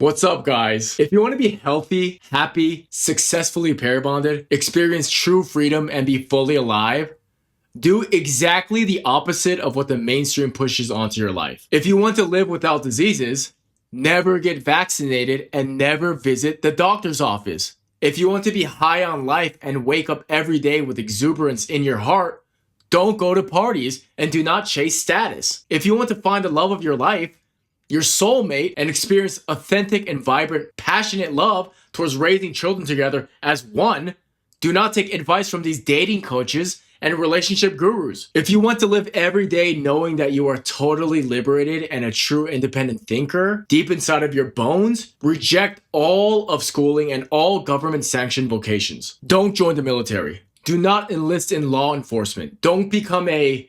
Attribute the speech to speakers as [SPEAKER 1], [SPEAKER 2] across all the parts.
[SPEAKER 1] What's up, guys? If you want to be healthy, happy, successfully pair bonded, experience true freedom, and be fully alive, do exactly the opposite of what the mainstream pushes onto your life. If you want to live without diseases, never get vaccinated and never visit the doctor's office. If you want to be high on life and wake up every day with exuberance in your heart, don't go to parties and do not chase status. If you want to find the love of your life, your soulmate, and experience authentic and vibrant, passionate love towards raising children together as one, do not take advice from these dating coaches and relationship gurus. If you want to live every day knowing that you are totally liberated and a true independent thinker deep inside of your bones, reject all of schooling and all government-sanctioned vocations. Don't join the military. Do not enlist in law enforcement. Don't become a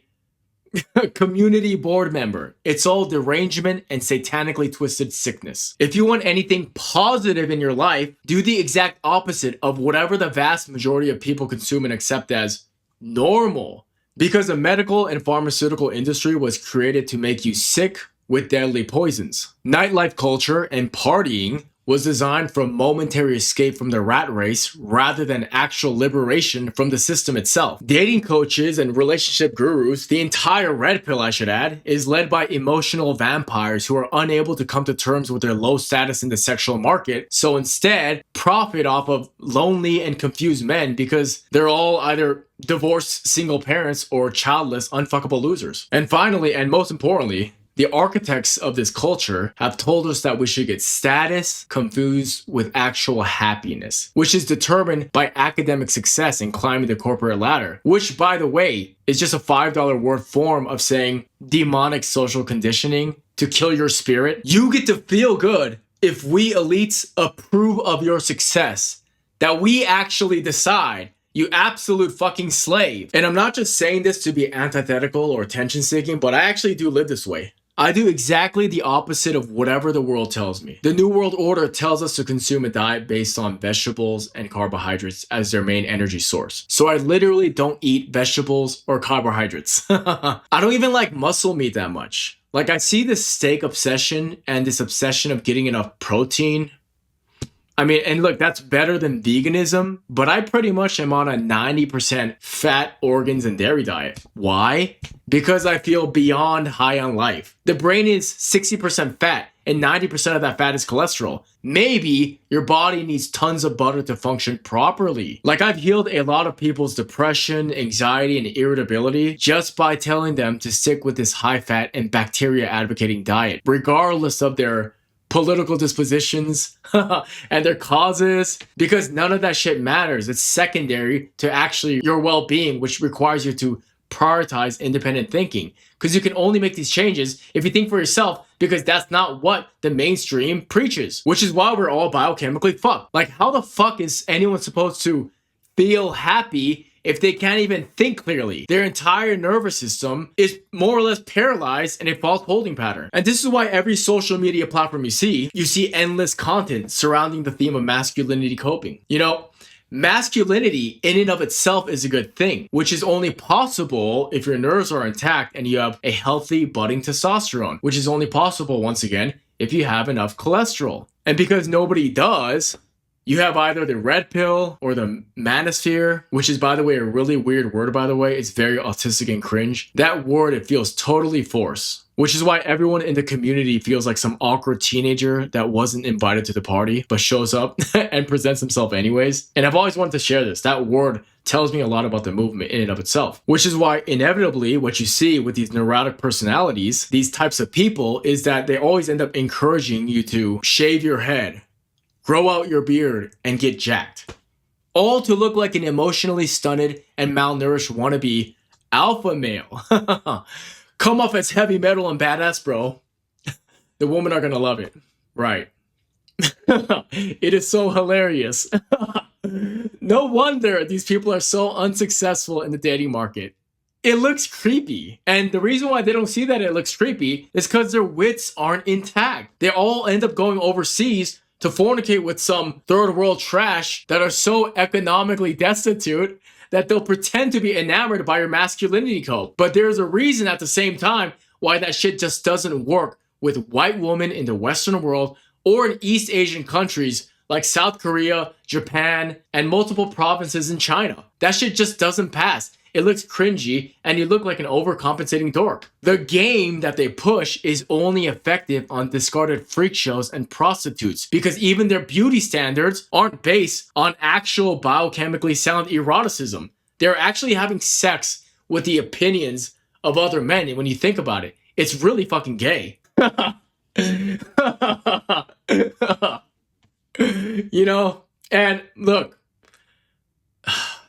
[SPEAKER 1] community board member. It's all derangement and satanically twisted sickness. If you want anything positive in your life, do the exact opposite of whatever the vast majority of people consume and accept as normal. Because the medical and pharmaceutical industry was created to make you sick with deadly poisons. Nightlife culture and partying was designed for momentary escape from the rat race rather than actual liberation from the system itself. Dating coaches and relationship gurus, the entire red pill I should add, is led by emotional vampires who are unable to come to terms with their low status in the sexual market, so instead profit off of lonely and confused men because they're all either divorced single parents or childless unfuckable losers. And finally, and most importantly, the architects of this culture have told us that we should get status confused with actual happiness, which is determined by academic success in climbing the corporate ladder, which, by the way, is just a $5 word form of saying demonic social conditioning to kill your spirit. You get to feel good if we elites approve of your success, that we actually decide. You absolute fucking slave. And I'm not just saying this to be antithetical or attention seeking, but I actually do live this way. I do exactly the opposite of whatever the world tells me. The New World Order tells us to consume a diet based on vegetables and carbohydrates as their main energy source. So I literally don't eat vegetables or carbohydrates. I don't even like muscle meat that much. Like, I see this steak obsession and this obsession of getting enough protein. I mean, and look, that's better than veganism, but I pretty much am on a 90% fat, organs, and dairy diet. Why? Because I feel beyond high on life. The brain is 60% fat, and 90% of that fat is cholesterol. Maybe your body needs tons of butter to function properly. Like, I've healed a lot of people's depression, anxiety, and irritability just by telling them to stick with this high-fat and bacteria-advocating diet, regardless of their political dispositions and their causes, because none of that shit matters. It's secondary to actually your well-being, which requires you to prioritize independent thinking, because you can only make these changes if you think for yourself, because that's not what the mainstream preaches, which is why we're all biochemically fucked. Like, how the fuck is anyone supposed to feel happy if they can't even think clearly? Their entire nervous system is more or less paralyzed in a false holding pattern. And this is why every social media platform you see endless content surrounding the theme of masculinity coping. You know, masculinity in and of itself is a good thing, which is only possible if your nerves are intact and you have a healthy budding testosterone, which is only possible, once again, if you have enough cholesterol. And because nobody does, you have either the red pill or the manosphere, which is, by the way, a really weird word, by the way. It's very autistic and cringe. That word, it feels totally forced, which is why everyone in the community feels like some awkward teenager that wasn't invited to the party, but shows up and presents himself anyways. And I've always wanted to share this. That word tells me a lot about the movement in and of itself, which is why inevitably what you see with these neurotic personalities, these types of people, is that they always end up encouraging you to shave your head, grow out your beard, and get jacked. All to look like an emotionally stunted and malnourished wannabe alpha male. Come off as heavy metal and badass, bro. The women are gonna love it. Right. It is so hilarious. No wonder these people are so unsuccessful in the dating market. It looks creepy. And the reason why they don't see that it looks creepy is because their wits aren't intact. They all end up going overseas to fornicate with some third world trash that are so economically destitute that they'll pretend to be enamored by your masculinity code. But there's a reason at the same time why that shit just doesn't work with white women in the Western world or in East Asian countries like South Korea, Japan, and multiple provinces in China. That shit just doesn't pass. It looks cringy, and you look like an overcompensating dork. The game that they push is only effective on discarded freak shows and prostitutes, because even their beauty standards aren't based on actual biochemically sound eroticism. They're actually having sex with the opinions of other men, and when you think about it, it's really fucking gay. You know? And look,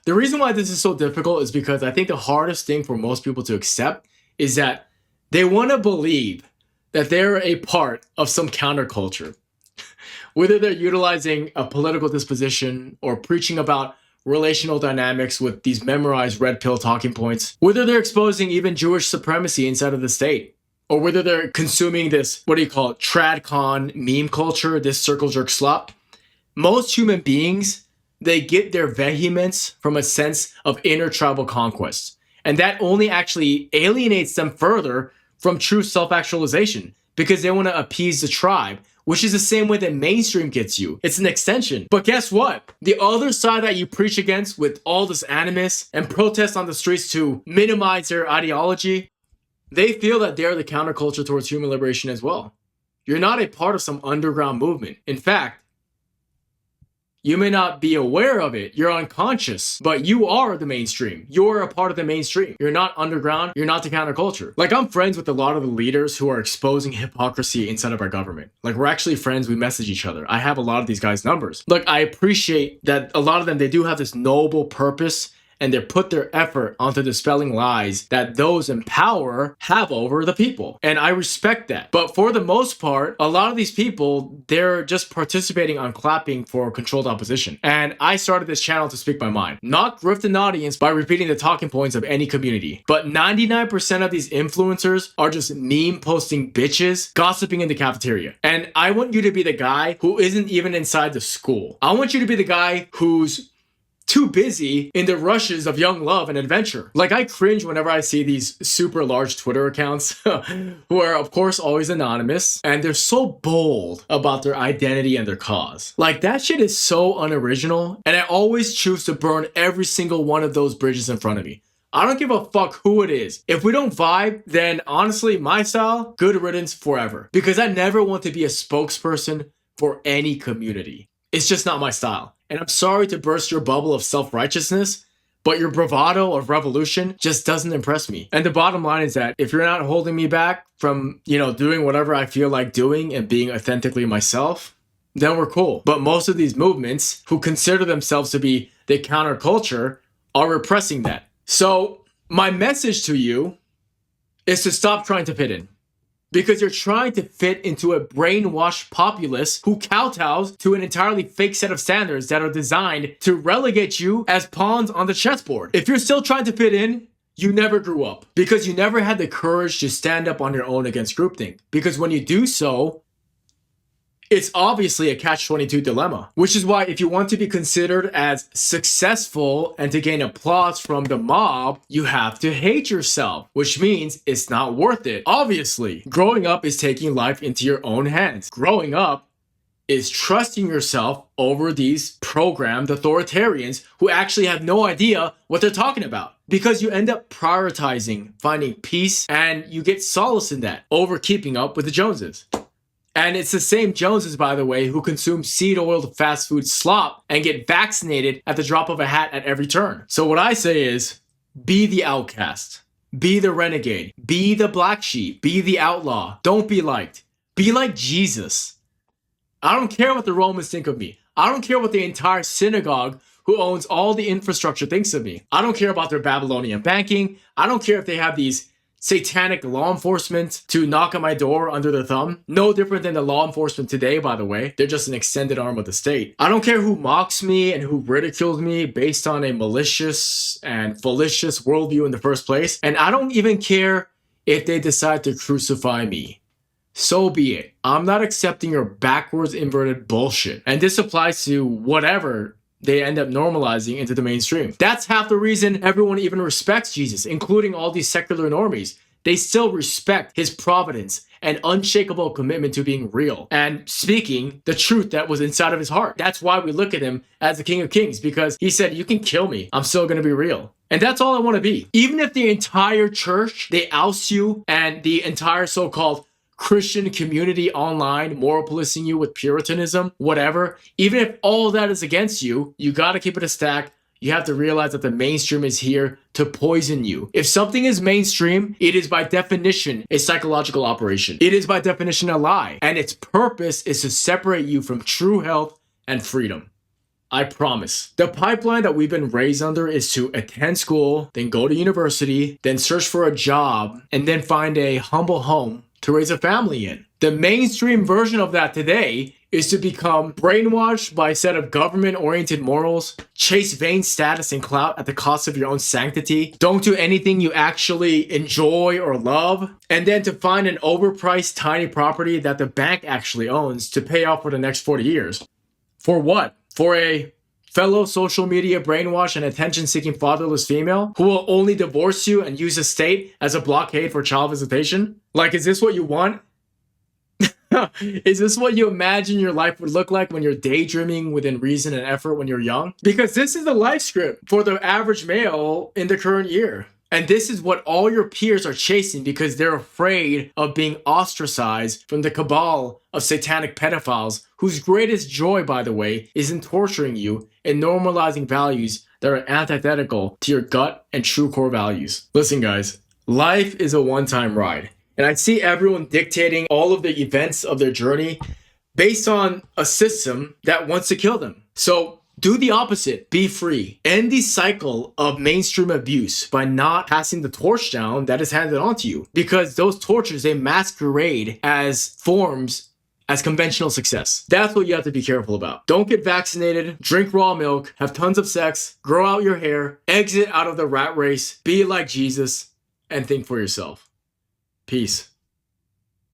[SPEAKER 1] the reason why this is so difficult is because I think the hardest thing for most people to accept is that they want to believe that they're a part of some counterculture. Whether they're utilizing a political disposition or preaching about relational dynamics with these memorized red pill talking points, whether they're exposing even Jewish supremacy inside of the state, or whether they're consuming this, what do you call it, tradcon meme culture, this circle jerk slop. Most human beings, they get their vehemence from a sense of inner tribal conquest. And that only actually alienates them further from true self-actualization, because they want to appease the tribe, which is the same way that mainstream gets you. It's an extension. But guess what? The other side that you preach against with all this animus and protest on the streets to minimize their ideology, they feel that they're the counterculture towards human liberation as well. You're not a part of some underground movement. In fact, you may not be aware of it. You're unconscious, but you are the mainstream. You're a part of the mainstream. You're not underground. You're not the counterculture. Like, I'm friends with a lot of the leaders who are exposing hypocrisy inside of our government. Like, we're actually friends. We message each other. I have a lot of these guys' numbers. Look, I appreciate that a lot of them, they do have this noble purpose, and they put their effort onto dispelling lies that those in power have over the people. And I respect that. But for the most part, a lot of these people, they're just participating on clapping for controlled opposition. And I started this channel to speak my mind, not grift an audience by repeating the talking points of any community. But 99% of these influencers are just meme posting bitches gossiping in the cafeteria. And I want you to be the guy who isn't even inside the school. I want you to be the guy who's too busy in the rushes of young love and adventure. Like, I cringe whenever I see these super large Twitter accounts who are, of course, always anonymous, and they're so bold about their identity and their cause. Like, that shit is so unoriginal, and I always choose to burn every single one of those bridges in front of me. I don't give a fuck who it is. If we don't vibe, then honestly, my style, good riddance forever. Because I never want to be a spokesperson for any community. It's just not my style. And I'm sorry to burst your bubble of self-righteousness, but your bravado of revolution just doesn't impress me. And the bottom line is that if you're not holding me back from, doing whatever I feel like doing and being authentically myself, then we're cool. But most of these movements who consider themselves to be the counterculture are repressing that. So my message to you is to stop trying to fit in. Because you're trying to fit into a brainwashed populace who kowtows to an entirely fake set of standards that are designed to relegate you as pawns on the chessboard. If you're still trying to fit in, you never grew up. Because you never had the courage to stand up on your own against groupthink. Because when you do so, it's obviously a catch-22 dilemma. Which is why if you want to be considered as successful and to gain applause from the mob, you have to hate yourself. Which means it's not worth it. Obviously, growing up is taking life into your own hands. Growing up is trusting yourself over these programmed authoritarians who actually have no idea what they're talking about. Because you end up prioritizing finding peace, and you get solace in that over keeping up with the Joneses. And it's the same Joneses, by the way, who consume seed-oiled fast food slop and get vaccinated at the drop of a hat at every turn. So what I say is, be the outcast. Be the renegade. Be the black sheep. Be the outlaw. Don't be liked. Be like Jesus. I don't care what the Romans think of me. I don't care what the entire synagogue who owns all the infrastructure thinks of me. I don't care about their Babylonian banking. I don't care if they have these satanic law enforcement to knock on my door under their thumb. No different than the law enforcement today, by the way. They're just an extended arm of the state. I don't care who mocks me and who ridicules me based on a malicious and fallacious worldview in the first place. And I don't even care if they decide to crucify me. So be it. I'm not accepting your backwards inverted bullshit. And this applies to whatever they end up normalizing into the mainstream. That's half the reason everyone even respects Jesus, including all these secular normies. They still respect his providence an unshakable commitment to being real and speaking the truth that was inside of his heart. That's why we look at him as the King of Kings, because he said, you can kill me, I'm still going to be real. And that's all I want to be. Even if the entire church, they oust you, and the entire so-called Christian community online moral policing you with Puritanism, whatever, even if all that is against you, you got to keep it a stack. You have to realize that the mainstream is here to poison you. If something is mainstream, it is by definition a psychological operation. It is by definition a lie. And its purpose is to separate you from true health and freedom. I promise. The pipeline that we've been raised under is to attend school, then go to university, then search for a job, and then find a humble home to raise a family in. The mainstream version of that today is to become brainwashed by a set of government-oriented morals, chase vain status and clout at the cost of your own sanctity, don't do anything you actually enjoy or love, and then to find an overpriced tiny property that the bank actually owns to pay off for the next 40 years. For what? For a fellow social media brainwash and attention-seeking fatherless female who will only divorce you and use the state as a blockade for child visitation? Like, is this what you want? Is this what you imagine your life would look like when you're daydreaming within reason and effort when you're young? Because this is the life script for the average male in the current year. And this is what all your peers are chasing because they're afraid of being ostracized from the cabal of satanic pedophiles whose greatest joy, by the way, is in torturing you and normalizing values that are antithetical to your gut and true core values. Listen, guys, life is a one-time ride. And I see everyone dictating all of the events of their journey based on a system that wants to kill them. So do the opposite. Be free. End the cycle of mainstream abuse by not passing the torch down that is handed on to you. Because those torches, they masquerade as forms as conventional success. That's what you have to be careful about. Don't get vaccinated, drink raw milk, have tons of sex, grow out your hair, exit out of the rat race, be like Jesus, and think for yourself. Peace.